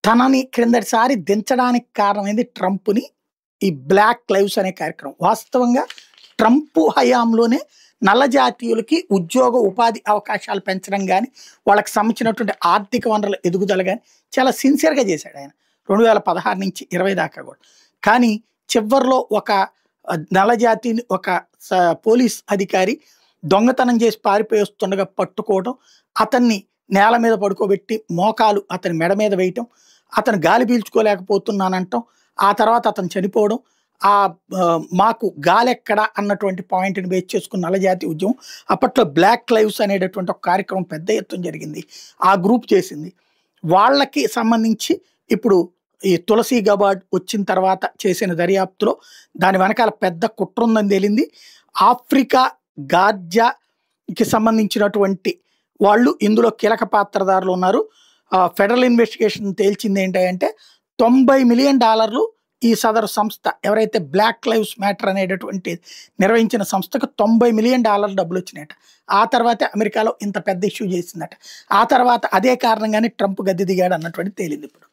తనని క్రిందటిసారి దించడానికి కారణమైంది ట్రంప్‌ని ఈ బ్లాక్ లైవ్స్ అనే కార్యక్రమం. వాస్తవంగా ట్రంప్ హయాంలోనే నల్ల జాతీయులకి ఉద్యోగ, ఉపాధి అవకాశాలు పెంచడం గాని, వాళ్ళకి సంబంధించినటువంటి ఆర్థిక వనరుల ఎదుగుదల గాని చాలా సిన్సియర్‌గా చేశాడాయన. 2016 నుంచి 20 దాకా గూడా. కానీ చివర్లో ఒక నల్ల జాతిని ఒక స పోలీస్ అధికారి దొంగతనం చేసి పారిపోయి వస్తుండగా పట్టుకోవడం, అతన్ని నేల మీద పడుకోబెట్టి మోకాలు అతని మెడ మీద వేయటం, అతను గాలి పీల్చుకోలేకపోతున్నానంటం, ఆ తర్వాత అతను చనిపోవడం, మాకు గాలెక్కడ అన్నటువంటి పాయింట్‌ని బేస్ చేసుకున్న నల్లజాతి ఉద్యమం. అప్పట్లో బ్లాక్ లైవ్స్ అనేటటువంటి ఒక కార్యక్రమం పెద్ద ఎత్తున జరిగింది. ఆ గ్రూప్ చేసింది. వాళ్ళకి సంబంధించి ఇప్పుడు ఈ తులసి గబార్డ్ వచ్చిన తర్వాత చేసిన దర్యాప్తులో దాని వెనకాల పెద్ద కుట్ర ఉందని తేలింది. ఆఫ్రికా గార్జాకి సంబంధించినటువంటి వాళ్ళు ఇందులో కీలక పాత్రధారులు ఉన్నారు. ఫెడరల్ ఇన్వెస్టిగేషన్ తేల్చింది ఏంటంటే $90 మిలియన్ ఈ సదరు సంస్థ ఎవరైతే బ్లాక్ లైవ్స్ మ్యాటర్ అనేటటువంటి నిర్వహించిన సంస్థకు $90 మిలియన్ డబ్బులు వచ్చినాయట. ఆ తర్వాతే అమెరికాలో ఇంత పెద్ద ఇష్యూ చేసిందట. ఆ తర్వాత అదే కారణంగానే ట్రంప్ గద్దె దిగాడు అన్నటువంటి తేలింది ఇప్పుడు.